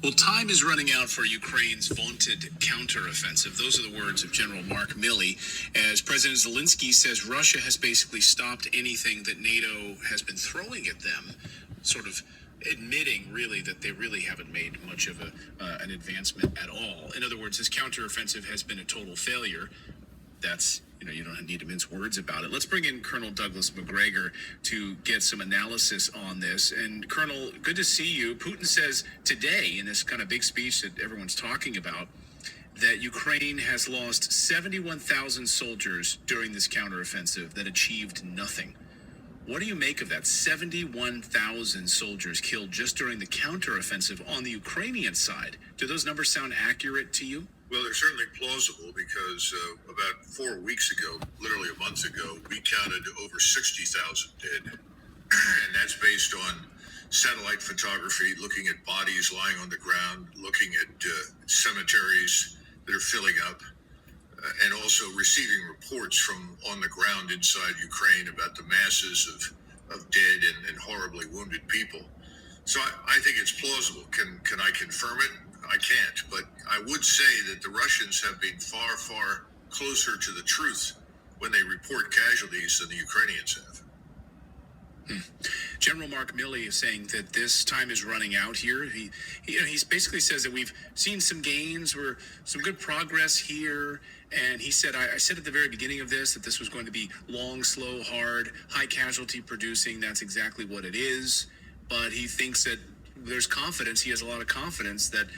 Well, time is running out for Ukraine's vaunted counteroffensive. Those are the words of General Mark Milley, as President Zelensky says Russia has basically stopped anything that NATO has been throwing at them, sort of admitting really that they really haven't made much of an advancement at all. In other words, this counteroffensive has been a total failure. That's, you don't need to mince words about it. Let's bring in Colonel Douglas McGregor to get some analysis on this. And Colonel, good to see you. Putin says today in this kind of big speech that everyone's talking about that Ukraine has lost 71,000 soldiers during this counteroffensive that achieved nothing. What do you make of that? 71,000 soldiers killed just during the counteroffensive on the Ukrainian side. Do those numbers sound accurate to you? Well, they're certainly plausible because about 4 weeks ago, literally a month ago, we counted over 60,000 dead. And that's based on satellite photography, looking at bodies lying on the ground, looking at cemeteries that are filling up, and also receiving reports from on the ground inside Ukraine about the masses of dead and horribly wounded people. So I think it's plausible. Can I confirm it? I can't, but I would say that the Russians have been far, far closer to the truth when they report casualties than the Ukrainians have. General Mark Milley is saying that this time is running out here. He basically says that we've seen some gains, or some good progress here. And he said, I said at the very beginning of this that this was going to be long, slow, hard, high casualty producing. That's exactly what it is. But he thinks that there's confidence. He has a lot of confidence that,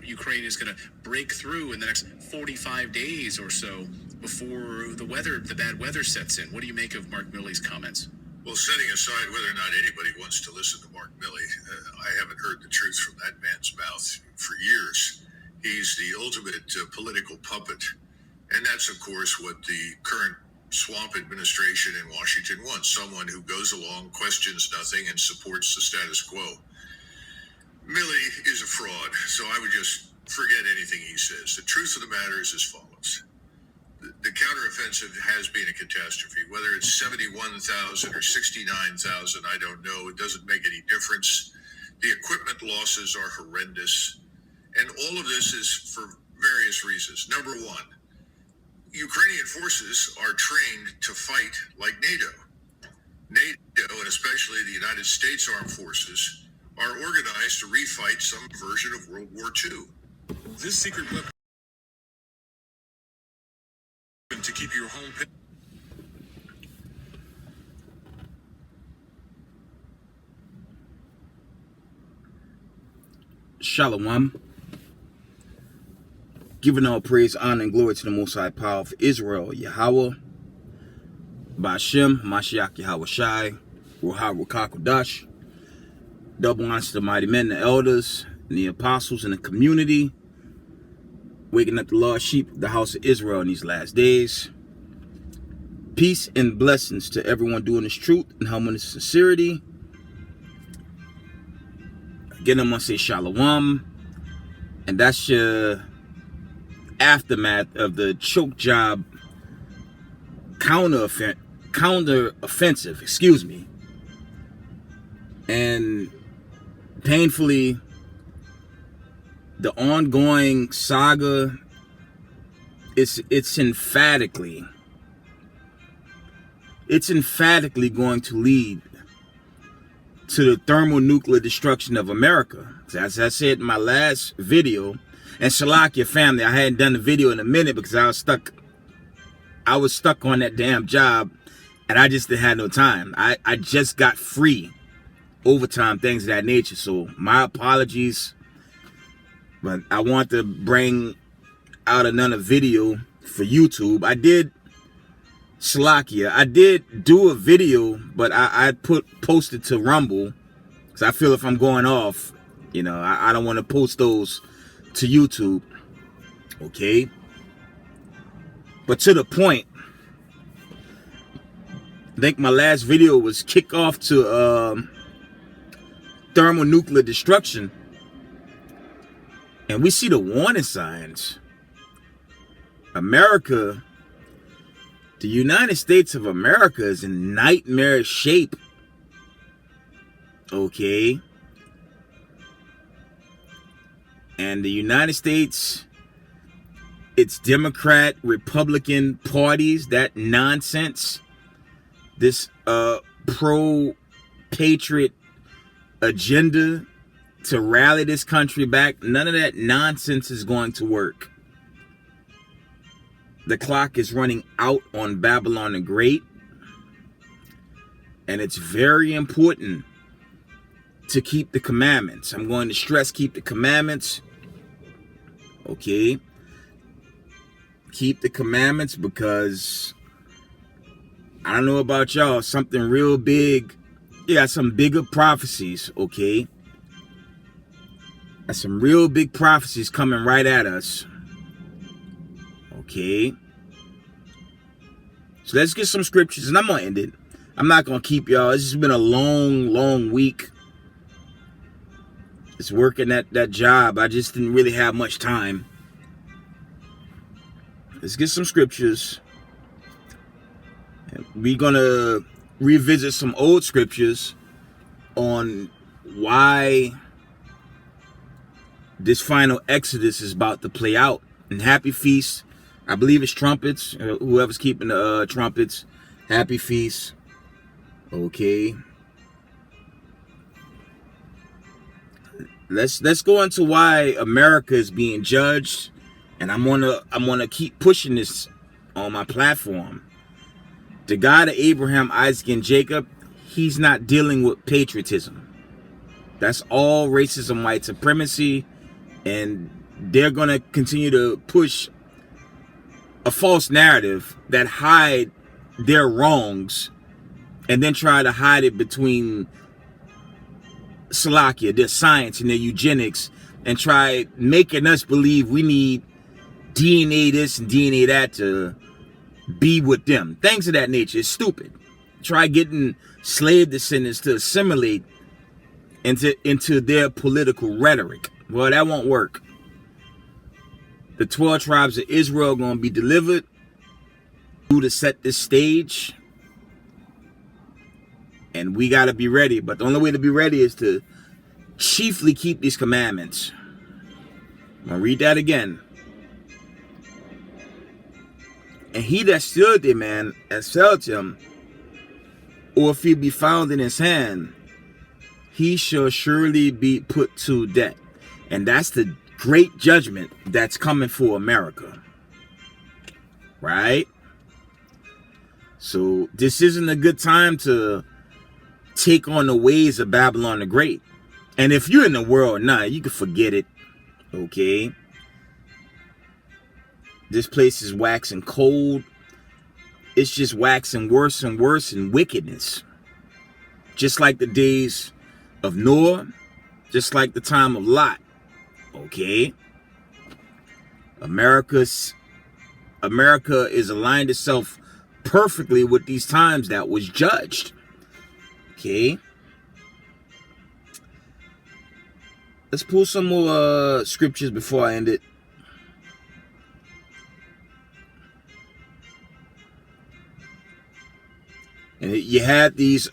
Ukraine is going to break through in the next 45 days or so before the bad weather sets in. What do you make of Mark Milley's comments? Well, setting aside whether or not anybody wants to listen to Mark Milley, I haven't heard the truth from that man's mouth for years. He's the ultimate political puppet. And that's, of course, what the current swamp administration in Washington wants. Someone who goes along, questions nothing, and supports the status quo. Milley is a fraud, so I would just forget anything he says. The truth of the matter is as follows. The counteroffensive has been a catastrophe. Whether it's 71,000 or 69,000, I don't know. It doesn't make any difference. The equipment losses are horrendous. And all of this is for various reasons. Number one, Ukrainian forces are trained to fight like NATO. NATO, and especially the United States Armed Forces, are organized to refight some version of World War II. This secret weapon to keep your home. Shalom. Giving all praise, honor, and glory to the Most High Power of Israel, Yahweh, Ba'ashem, Mashiach Yahweh Shai, Ruha Rukakodash. Double honors to the mighty men, the elders, and the apostles, and the community, waking up the lost sheep of the house of Israel in these last days. Peace and blessings to everyone doing this truth and humbleness and sincerity. Again, I'm going to say shalom. And that's your aftermath of the choke job counter offensive, and painfully the ongoing saga, it's emphatically going to lead to the thermonuclear destruction of America. As I said in my last video, and Shalakia family, I hadn't done the video in a minute because I was stuck on that damn job, and I just didn't have no time. I just got free, overtime, things of that nature. So my apologies, but I want to bring out another video for YouTube. I did do a video, but I posted to Rumble because I feel if I'm going off, I don't want to post those to YouTube. Okay, but to the point, I think my last video was kickoff to thermonuclear destruction, and we see the warning signs. America, the United States of America, is in nightmare shape. Okay, And the United States, it's Democrat, Republican parties, that nonsense, this pro-patriot agenda to rally this country back, none of that nonsense is going to work. The clock is running out on Babylon the Great. And it's very important to keep the commandments. I'm going to stress keep the commandments. Okay? Keep the commandments, because I don't know about y'all, something real big. Yeah, some bigger prophecies, okay? There's some real big prophecies coming right at us. Okay? So let's get some scriptures, and I'm going to end it. I'm not going to keep y'all. It's just been a long week. It's working that job. I just didn't really have much time. Let's get some scriptures. We're going to revisit some old scriptures on why this final Exodus is about to play out. And happy feast. I believe it's trumpets. Whoever's keeping the trumpets. Happy feast. Okay. Let's go into why America is being judged, and I'm gonna keep pushing this on my platform. The God of Abraham, Isaac, and Jacob, he's not dealing with patriotism. That's all racism, white supremacy, and they're gonna continue to push a false narrative that hide their wrongs, and then try to hide it between Salakia, their science and their eugenics, and try making us believe we need DNA this and DNA that to be with them. Things of that nature. It's stupid. Try getting slave descendants to assimilate into their political rhetoric. Well, that won't work. The 12 tribes of Israel are going to be delivered to set this stage. And we got to be ready. But the only way to be ready is to chiefly keep these commandments. I'm going to read that again. And he that stood there, man, and felt him, or if he be found in his hand, he shall surely be put to death. And that's the great judgment that's coming for America. Right? So this isn't a good time to take on the ways of Babylon the Great. And if you're in the world now, you can forget it. Okay? This place is waxing cold. It's just waxing worse and worse in wickedness. Just like the days of Noah. Just like the time of Lot. Okay? America is aligned itself perfectly with these times that was judged. Okay. Let's pull some more scriptures before I end it. And you had these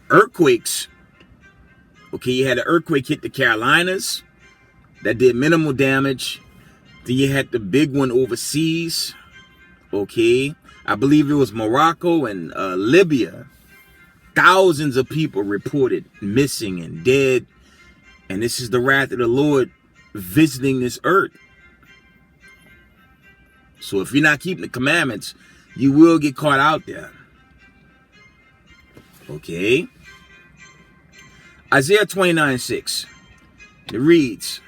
earthquakes. Okay, you had an earthquake hit the Carolinas that did minimal damage. Then you had the big one overseas. Okay, I believe it was Morocco and Libya. Thousands of people reported missing and dead. And this is the wrath of the Lord visiting this earth. So if you're not keeping the commandments, you will get caught out there. Okay. Isaiah 29:6. It reads,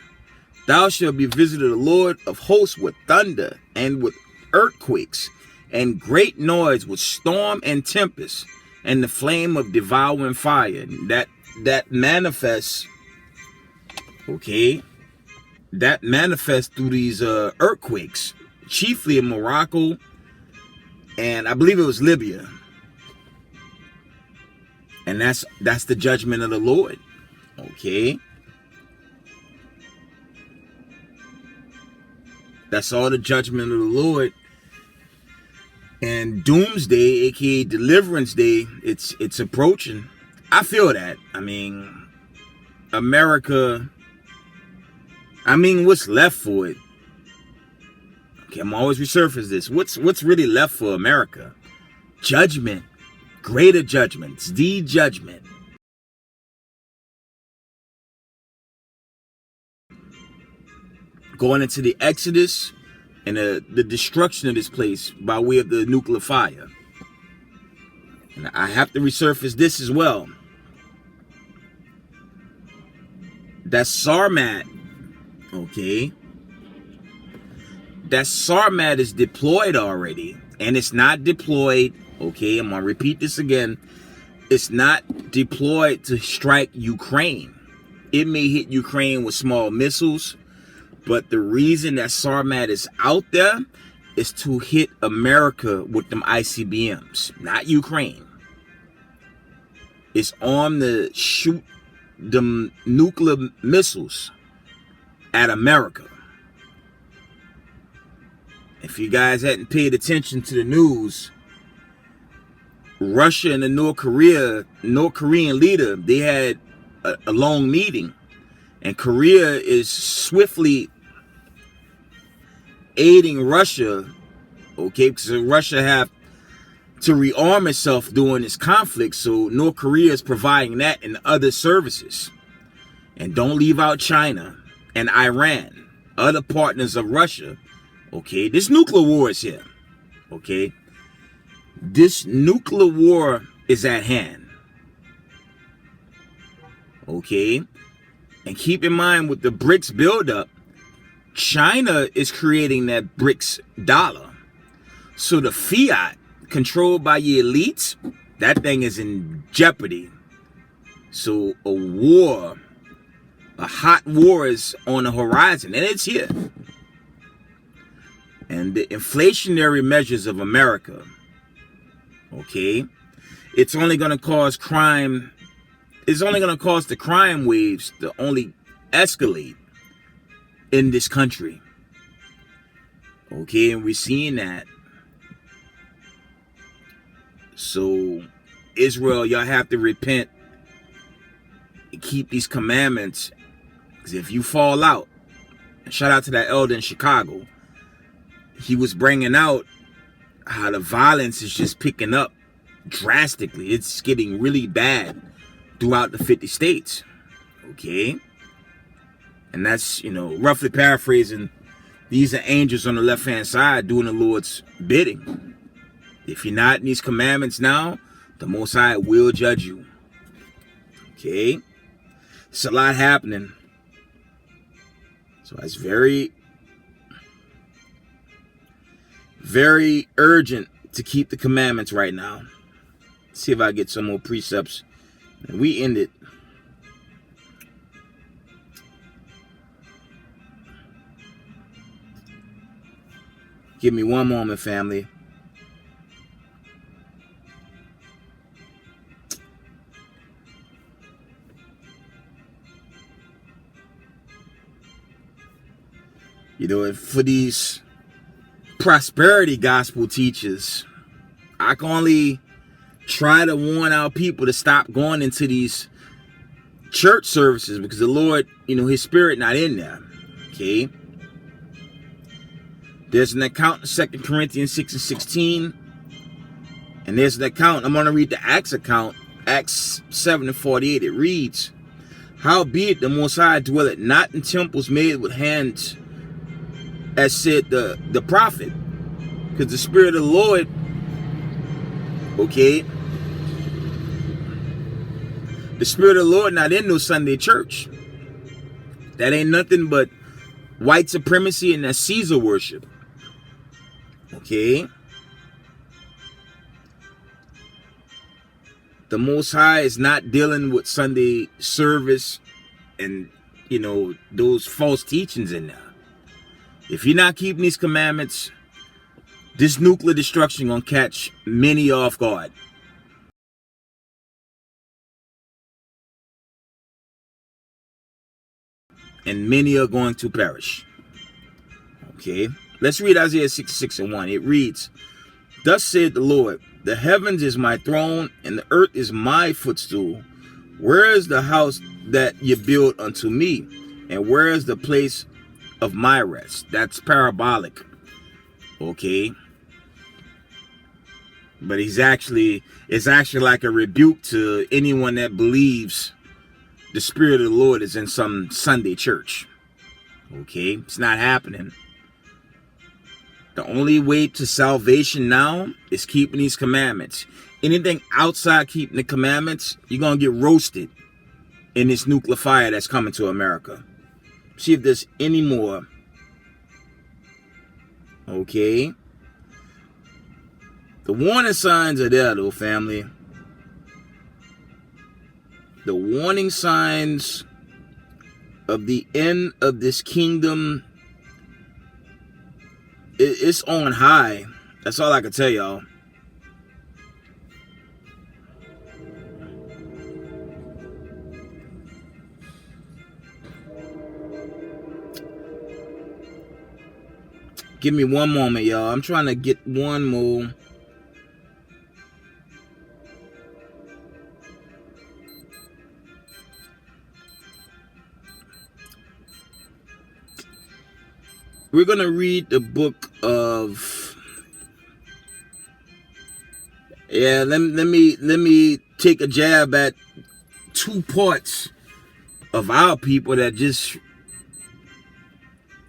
Thou shalt be visited the Lord of hosts with thunder and with earthquakes and great noise with storm and tempest and the flame of devouring fire. That manifests, okay, that manifests through these earthquakes, chiefly in Morocco, and I believe it was Libya. And that's the judgment of the Lord. Okay. That's all the judgment of the Lord. And Doomsday, aka Deliverance Day, it's approaching. I feel that. I mean, America I mean, what's left for it? Okay, I'm always resurface this. What's really left for America? Judgment. Greater judgments. The judgment. Going into the Exodus and the destruction of this place by way of the nuclear fire. And I have to resurface this as well. That Sarmat, okay, that Sarmat is deployed already, and it's not deployed, okay, I'm gonna repeat this again, it's not deployed to strike Ukraine. It may hit Ukraine with small missiles, but the reason that Sarmat is out there is to hit America with them ICBMs, not Ukraine. It's armed to shoot them nuclear missiles at America. If you guys hadn't paid attention to the news, Russia and the North Korean leader, they had a long meeting, and Korea is swiftly aiding Russia, okay, because Russia have to rearm itself during this conflict, so North Korea is providing that and other services. And don't leave out China and Iran, other partners of Russia, okay? This nuclear war is here, okay? This nuclear war is at hand, okay? And keep in mind, with the BRICS buildup, China is creating that BRICS dollar. So the fiat controlled by your elites, that thing is in jeopardy. So a war, a hot war is on the horizon, and it's here. And the inflationary measures of America, okay, it's only going to cause crime. It's only going to cause the crime waves to only escalate in this country. Okay, and we're seeing that. So, Israel, y'all have to repent and keep these commandments. Because if you fall out, and shout out to that elder in Chicago, he was bringing out how the violence is just picking up drastically. It's getting really bad throughout the 50 states. Okay? And that's, roughly paraphrasing, these are angels on the left-hand side doing the Lord's bidding. If you're not in these commandments now, the Most High will judge you. Okay? It's a lot happening. So it's very, very urgent to keep the commandments right now. See if I get some more precepts. And we end it. Give me one moment, family. For these prosperity gospel teachers, I can only try to warn our people to stop going into these church services because the Lord, his spirit not in there. Okay? There's an account in 2 Corinthians 6:16. And there's an account, I'm going to read the Acts account, Acts 7:48. It reads, "Howbeit the Most High dwelleth not in temples made with hands, as said the prophet." Because the Spirit of the Lord, okay, the Spirit of the Lord not in no Sunday church. That ain't nothing but white supremacy and that Caesar worship. Okay? The Most High is not dealing with Sunday service and, those false teachings in there. If you're not keeping these commandments, this nuclear destruction gonna catch many off guard. And many are going to perish. Okay, let's read Isaiah 66:1. It reads, "Thus said the Lord, the heavens is my throne, and the earth is my footstool. Where is the house that ye built unto me? And where is the place of my rest. That's parabolic. Okay. But it's actually like a rebuke to anyone that believes the Spirit of the Lord is in some Sunday church. Okay. It's not happening. The only way to salvation now is keeping these commandments. Anything outside keeping the commandments, you're going to get roasted in this nuclear fire that's coming to America. See if there's any more. Okay. The warning signs are there, though, family. The warning signs of the end of this kingdom, it's on high. That's all I can tell y'all. Give me one moment, y'all. I'm trying to get one more. We're going to read the book of... Yeah, let me take a jab at 2 parts of our people that just,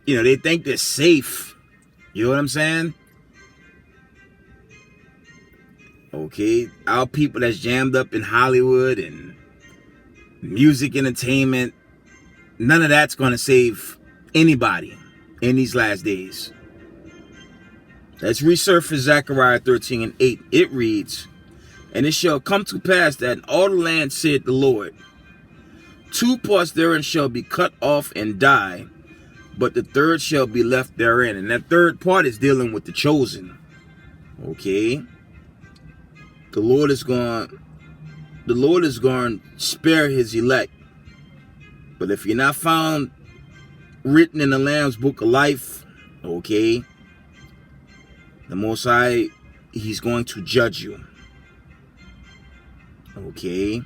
they think they're safe. You know what I'm saying? Okay, our people that's jammed up in Hollywood and music entertainment, none of that's going to save anybody in these last days. Let's resurface Zechariah 13:8. It reads, "And it shall come to pass that in all the land, saith the Lord, 2 parts therein shall be cut off and die, but the third shall be left therein." And that third part is dealing with the chosen. Okay. The Lord is going to spare his elect. But if you're not found written in the Lamb's book of life, okay, the Most High, he's going to judge you. Okay.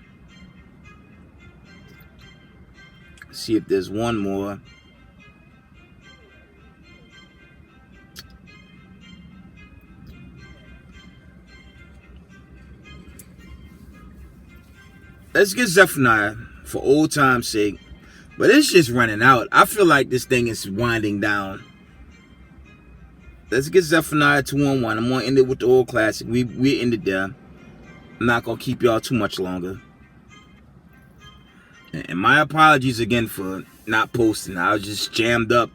See if there's one more. Let's get Zephaniah for old time's sake. But it's just running out. I feel like this thing is winding down. Let's get Zephaniah 2:1. I'm going to end it with the old classic. We ended there. I'm not going to keep y'all too much longer. And my apologies again for not posting. I was just jammed up.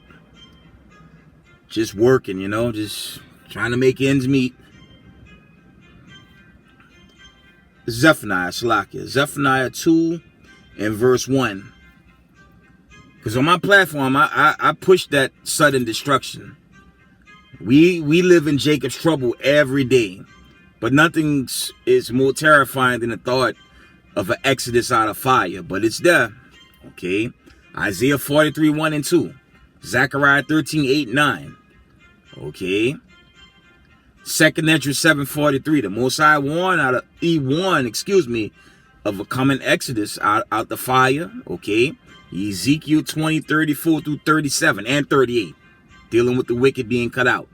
Just working, just trying to make ends meet. Zephaniah 2 and verse 1. Because on my platform, I push that sudden destruction. We live in Jacob's trouble every day. But nothing is more terrifying than the thought of an exodus out of fire. But it's there. Okay. Isaiah 43:1 and 2. Zechariah 13:8 and 9. Okay. 2nd Ezra 7:43. The Most High warned of a coming exodus out the fire. Okay. Ezekiel 20:34 through 37 and 38. Dealing with the wicked being cut out.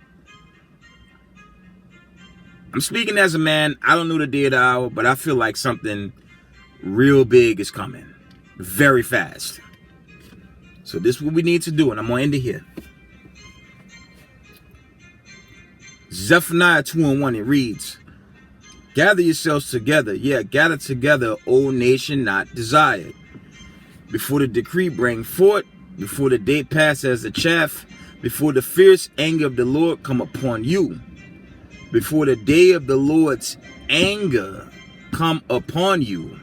I'm speaking as a man. I don't know the day or the hour, but I feel like something real big is coming. Very fast. So this is what we need to do, and I'm going to end it here. Zephaniah 2:1, it reads, "Gather yourselves together, gather together, O nation not desired. Before the decree bring forth, before the day pass as the chaff, before the fierce anger of the Lord come upon you, before the day of the Lord's anger come upon you."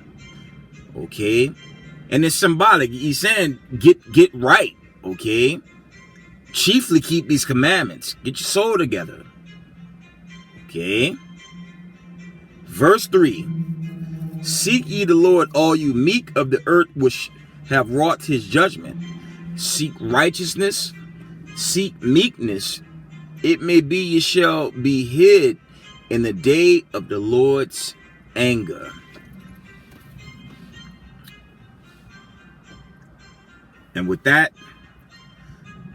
Okay, and it's symbolic. He's saying get right. Okay, chiefly keep these commandments. Get your soul together. Okay. Verse 3. "Seek ye the Lord, all you meek of the earth, which have wrought his judgment. Seek righteousness, seek meekness. It may be ye shall be hid in the day of the Lord's anger." And with that,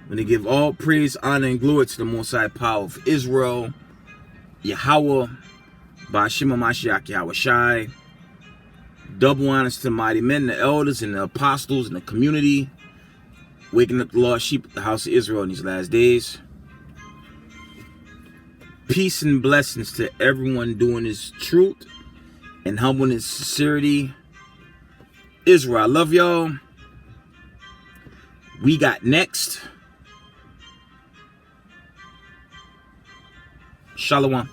When they give all praise, honor, and glory to the Most High Power of Israel, Yahweh, Ba'ashim Mashiach Yahweh Shai. Double honors to the mighty men, the elders, and the apostles, and the community, waking up the lost sheep of the house of Israel in these last days. Peace and blessings to everyone doing this truth and humbleness, sincerity. Israel, I love y'all. We got next. Shalom.